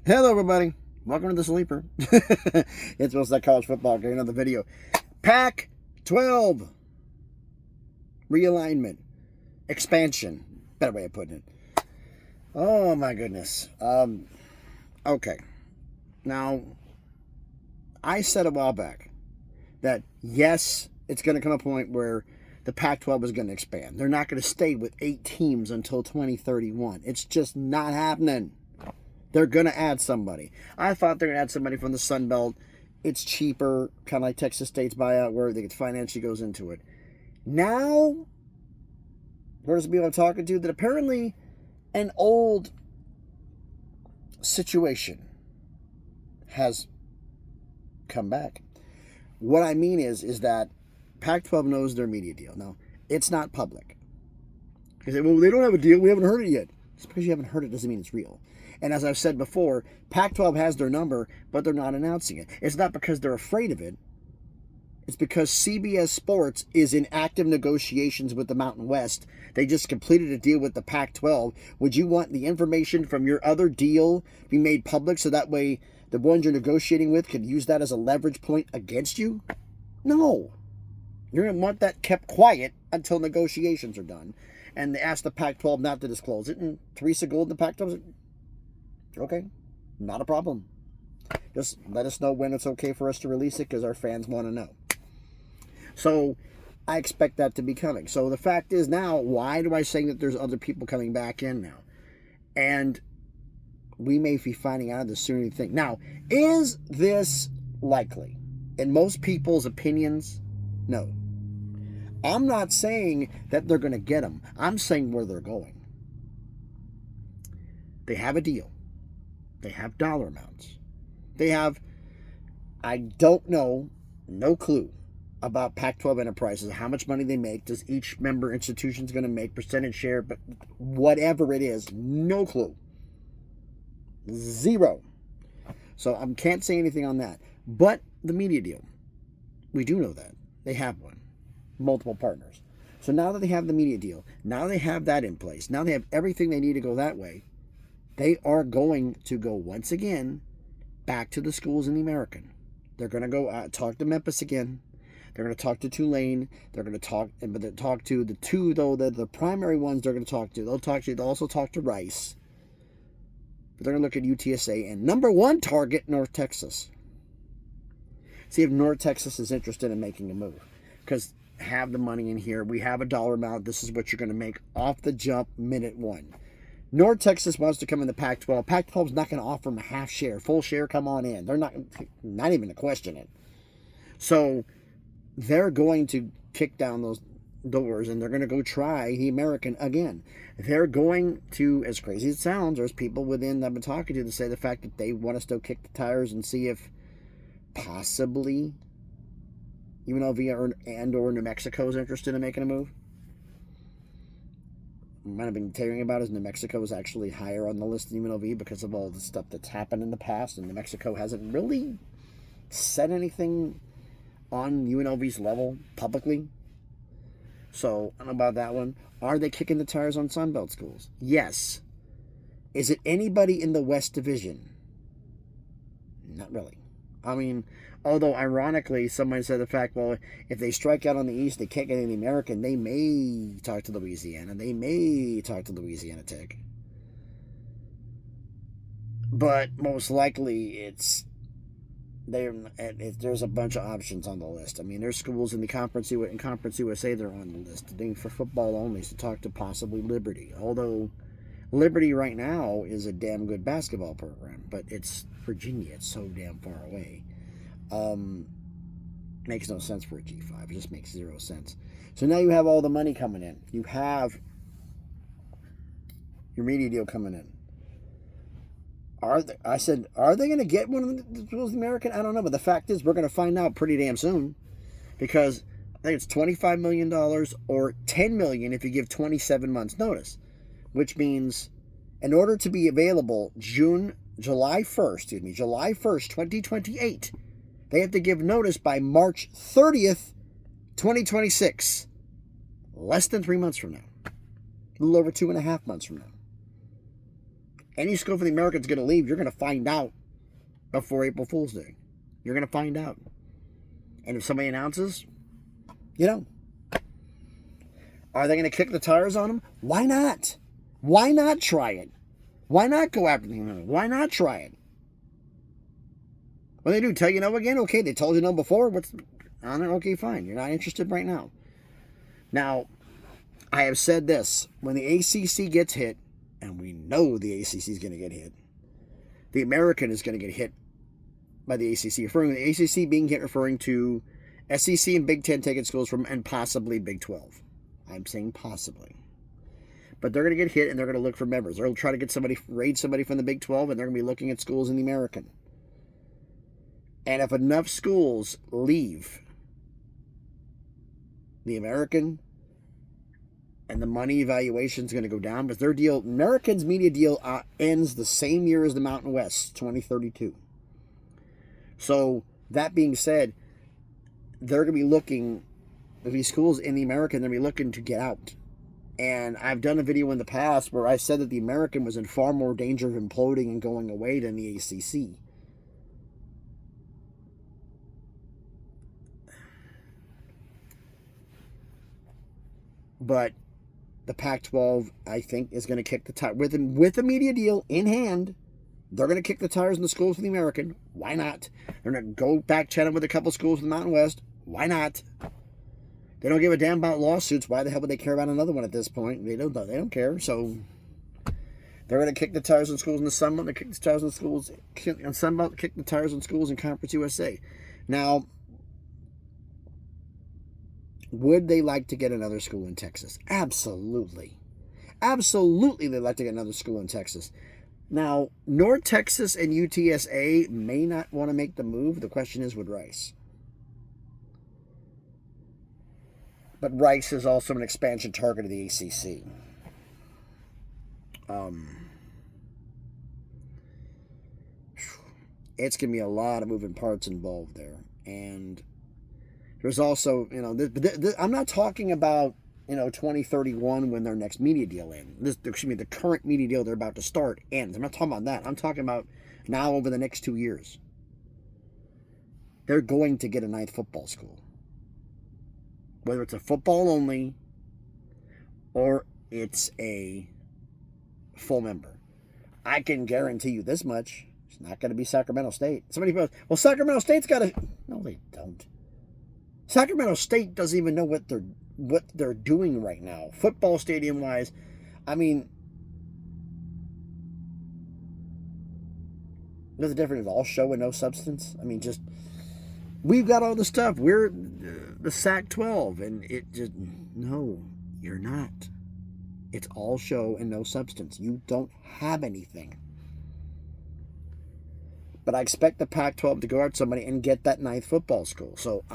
Hello, everybody. Welcome to the Sleeper. It's most like college football. Getting another video. Pac-12 realignment, expansion. Better way of putting it. Oh my goodness. Okay. Now, I said a while back that yes, it's going to come a point where the Pac-12 is going to expand. They're not going to stay with 8 teams until 2031. It's just not happening. They're going to add somebody. I thought they're going to add somebody from the Sun Belt. It's cheaper, kind of like Texas State's buyout, where the financially goes into it. Now, there's people I'm talking to that apparently an old situation has come back. What I mean is that Pac-12 knows their media deal. Now, it's not public. You say, well, they don't have a deal. We haven't heard it yet. Just because you haven't heard it doesn't mean it's real. And as I've said before, Pac-12 has their number, but they're not announcing it. It's not because they're afraid of it. It's because CBS Sports is in active negotiations with the Mountain West. They just completed a deal with the Pac-12. Would you want the information from your other deal be made public so that way the ones you're negotiating with can use that as a leverage point against you? No. You're going to want that kept quiet until negotiations are done. And they asked the Pac-12 not to disclose it. And Teresa Gould, the Pac-12 said, okay, not a problem. Just let us know when it's okay for us to release it because our fans want to know. So I expect that to be coming. So the fact is now, why do I say that there's other people coming back in now? And we may be finding out this sooner than you think. Now, is this likely? In most people's opinions, no. I'm not saying that they're going to get them. I'm saying where they're going. They have a deal. They have dollar amounts. They have, I don't know, no clue about Pac-12 enterprises, how much money they make, does each member institution's going to make, percentage share, but whatever it is, no clue. Zero. So I can't say anything on that. But the media deal, we do know that. They have one. Multiple partners. So now that they have the media deal, now they have that in place, now they have everything they need to go that way, they are going to go once again back to the schools in the American. They're going to go talk to Memphis again. They're going to talk to Tulane. They're going to talk to the two, though, the primary ones they're going to talk to. They'll also talk to Rice. But they're going to look at UTSA and number one target, North Texas. See if North Texas is interested in making a move. Because have the money in here. We have a dollar amount. This is what you're going to make off the jump minute one. North Texas wants to come in the Pac-12. Pac-12 is not going to offer them a half share. Full share, come on in. They're not even to question it. So they're going to kick down those doors and they're going to go try the American again. They're going to, as crazy as it sounds, there's people within that I've been talking to say the fact that they want to still kick the tires and see if possibly UNLV or New Mexico is interested in making a move. Might have been hearing about is New Mexico is actually higher on the list than UNLV because of all the stuff that's happened in the past, and New Mexico hasn't really said anything on UNLV's level publicly. So I don't know about that one. Are they kicking the tires on Sunbelt schools? Yes. Is it anybody in the West Division? Not really. I mean, although ironically, somebody said the fact, well, if they strike out on the East, they can't get in the American, they may talk to Louisiana. They may talk to Louisiana Tech. But most likely, there's a bunch of options on the list. I mean, there's schools in Conference USA they're on the list. For football only, to talk to possibly Liberty. Although Liberty right now is a damn good basketball program, but it's Virginia. It's so damn far away. Makes no sense for a G5. It just makes zero sense. So now you have all the money coming in. You have your media deal coming in. Are they going to get one of the schools American? I don't know, but the fact is we're going to find out pretty damn soon because I think it's $25 million or $10 million if you give 27 months notice, which means in order to be available July 1st, 2028, they have to give notice by March 30th, 2026. Less than 3 months from now. A little over 2.5 months from now. Any school for the Americans going to leave, you're going to find out before April Fool's Day. You're going to find out. And if somebody announces, you know, are they going to kick the tires on them? Why not? Why not try it? Why not go after them? Why not try it? What do they do? Tell you no again? Okay, they told you no before. What's on it? Okay, fine. You're not interested right now. Now, I have said this. When the ACC gets hit, and we know the ACC is going to get hit, the American is going to get hit by the ACC. Referring to the ACC being hit, referring to SEC and Big Ten taking schools from, and possibly Big 12. I'm saying possibly. But they're going to get hit, and they're going to look for members. They're going to try to get somebody, raid somebody from the Big 12, and they're going to be looking at schools in the American. And if enough schools leave the American, and the money evaluation is going to go down, because their deal, American's media deal, ends the same year as the Mountain West, 2032. So, that being said, they're going to be looking, these schools in the American, they're going to be looking to get out. And I've done a video in the past where I said that the American was in far more danger of imploding and going away than the ACC. But the Pac-12, I think, is going to kick the tire. With a media deal in hand, they're going to kick the tires in the schools for the American. Why not? They're going to go back channel with a couple schools in the Mountain West. Why not? They don't give a damn about lawsuits. Why the hell would they care about another one at this point? They don't care. So they're going to kick the tires on schools in the Sun Belt. They kick the tires on schools in Sun Belt. Kick the tires on schools in Conference USA. Now, would they like to get another school in Texas? Absolutely. Absolutely, they'd like to get another school in Texas. Now, North Texas and UTSA may not want to make the move. The question is, would Rice? But Rice is also an expansion target of the ACC. It's going to be a lot of moving parts involved there. And there's also, I'm not talking about, 2031 when their next media deal ends. The current media deal they're about to start ends. I'm not talking about that. I'm talking about now over the next 2 years. They're going to get a ninth football school. Whether it's a football only or it's a full member. I can guarantee you this much. It's not going to be Sacramento State. Somebody goes, well, Sacramento State's got to... No, they don't. Sacramento State doesn't even know what they're doing right now, football stadium wise. I mean, what's the difference? All show and no substance. I mean, just we've got all the stuff. We're the Pac-12, and it just no, you're not. It's all show and no substance. You don't have anything. But I expect the Pac-12 to go out to somebody and get that ninth football school. So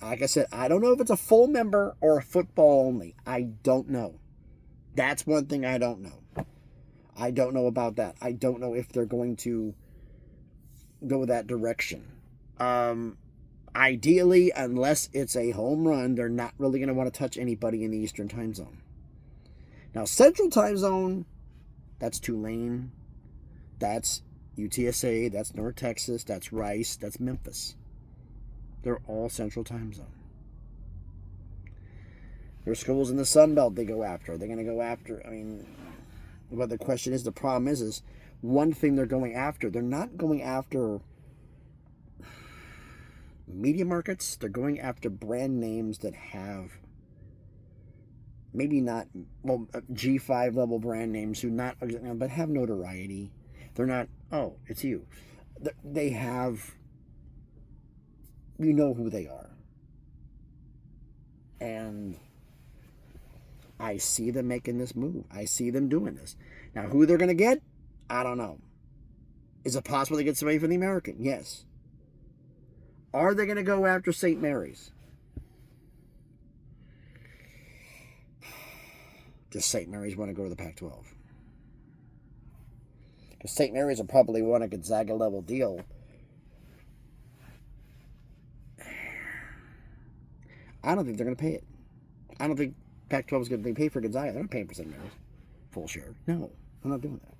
like I said, I don't know if it's a full member or a football only. I don't know. That's one thing I don't know. I don't know about that. I don't know if they're going to go that direction. Ideally, unless it's a home run, they're not really going to want to touch anybody in the Eastern time zone. Now, Central time zone, that's Tulane, that's UTSA, that's North Texas, that's Rice, that's Memphis. They're all Central time zone. There's schools in the Sun Belt they go after. Are they going to go after? I mean, but the question is, the problem is one thing they're going after. They're not going after media markets. They're going after brand names that have maybe not, G5 level brand names but have notoriety. They're not, oh, it's you. They have, you know who they are. And I see them making this move. I see them doing this. Now, who they're going to get, I don't know. Is it possible to get somebody from the American? Yes. Are they going to go after St. Mary's? Does St. Mary's want to go to the Pac-12? Because St. Mary's will probably want a Gonzaga-level deal. I don't think they're going to pay it. I don't think Pac-12 is going to pay for Gonzaga. They're not paying for St. Mary's full share. No, I'm not doing that.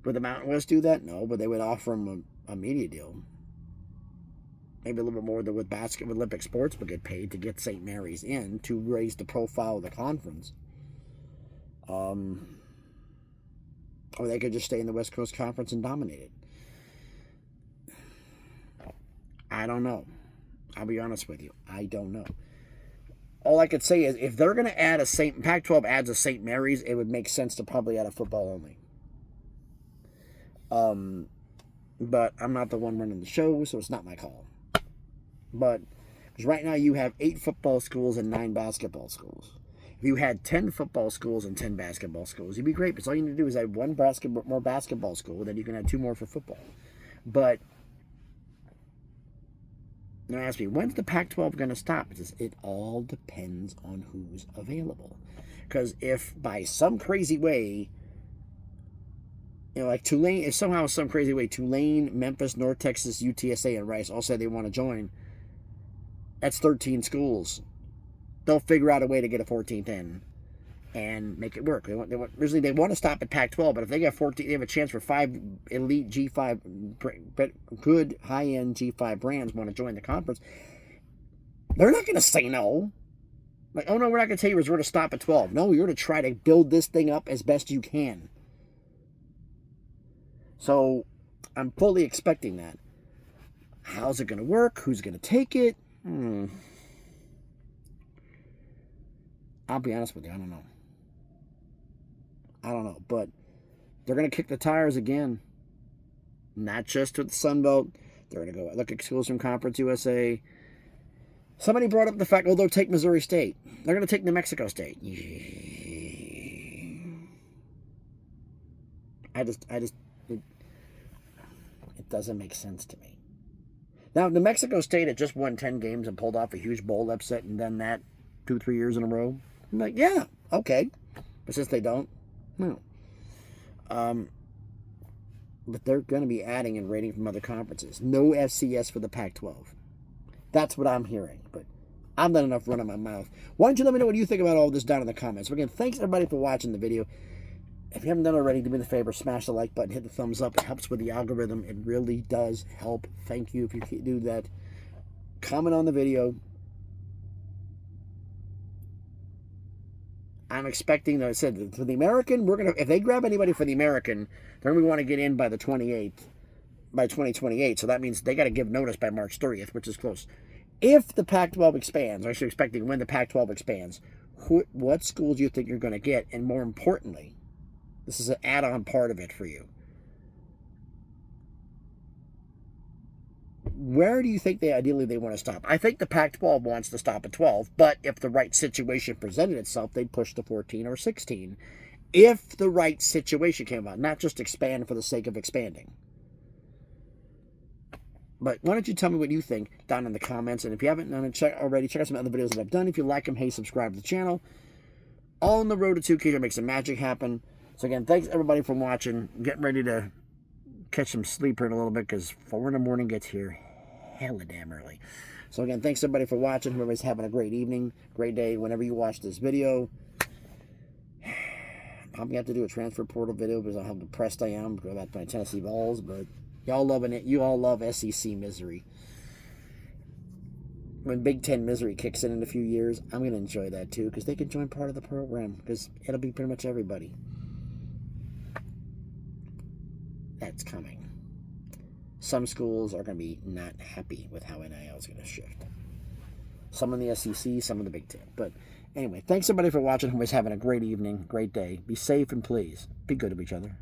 Would the Mountain West do that? No, but they would offer them a media deal. Maybe a little bit more than with basketball. Olympic sports would get paid to get St. Mary's in to raise the profile of the conference. Or they could just stay in the West Coast Conference and dominate it. I don't know. I'll be honest with you. I don't know. All I could say is if they're going to add Pac-12 adds a St. Mary's, it would make sense to probably add a football only. But I'm not the one running the show, so it's not my call. But because right now you have 8 football schools and 9 basketball schools. If you had 10 football schools and 10 basketball schools, you'd be great. But all you need to do is add one more basketball school, then you can add 2 more for football. But now ask me, when's the Pac-12 going to stop? It all depends on who's available. Because if by some crazy way, like Tulane, if somehow some crazy way Tulane, Memphis, North Texas, UTSA, and Rice all say they want to join, that's 13 schools. They'll figure out a way to get a 14th in and make it work. Originally they want to stop at Pac-12, but if they got 14, they have a chance for 5 elite G5, good high-end G5 brands want to join the conference. They're not going to say no. Like, oh no, we're not going to tell you we're going to stop at 12. No, you're going to try to build this thing up as best you can. So I'm fully expecting that. How's it going to work? Who's going to take it? I'll be honest with you, I don't know. But they're going to kick the tires again. Not just with the Sun Belt. They're going to go look at schools from Conference USA. Somebody brought up the fact, they'll take Missouri State. They're going to take New Mexico State. It doesn't make sense to me. Now, New Mexico State had just won 10 games and pulled off a huge bowl upset and done that 2-3 years in a row. I'm like, yeah, okay. But since they don't, no. But they're going to be adding and rating from other conferences. No FCS for the Pac-12. That's what I'm hearing. But I'm not enough running my mouth. Why don't you let me know what you think about all this down in the comments. So again, thanks everybody for watching the video. If you haven't done it already, do me the favor, smash the like button, hit the thumbs up. It helps with the algorithm. It really does help. Thank you if you do that. Comment on the video. I'm expecting, I said, for the American, if they grab anybody for the American, then we want to get in by the 28th, by 2028. So that means they got to give notice by March 30th, which is close. If the Pac-12 expands, I'm actually expecting when the Pac-12 expands, what schools do you think you're going to get? And more importantly, this is an add-on part of it for you. Where do you think ideally they want to stop? I think the Pac-12 wants to stop at 12, but if the right situation presented itself, they'd push to 14 or 16. If the right situation came about, not just expand for the sake of expanding. But why don't you tell me what you think down in the comments? And if you haven't done it already, check out some other videos that I've done. If you like them, hey, subscribe to the channel. All on the road to 2K to make some magic happen. So again, thanks everybody for watching. I'm getting ready to catch some sleep here in a little bit because 4 in the morning gets here hella damn early. So again, thanks everybody for watching. Everybody's having a great evening, great day whenever you watch this video. Probably have to do a transfer portal video because of how depressed I am about my Tennessee Vols, but y'all loving it. You all love SEC misery. When Big Ten misery kicks in a few years, I'm going to enjoy that too because they can join part of the program because it'll be pretty much everybody. That's coming. Some schools are going to be not happy with how NIL is going to shift. Some in the SEC, some in the Big Ten. But anyway, thanks everybody for watching. Everybody's having a great evening, great day. Be safe and please be good to each other.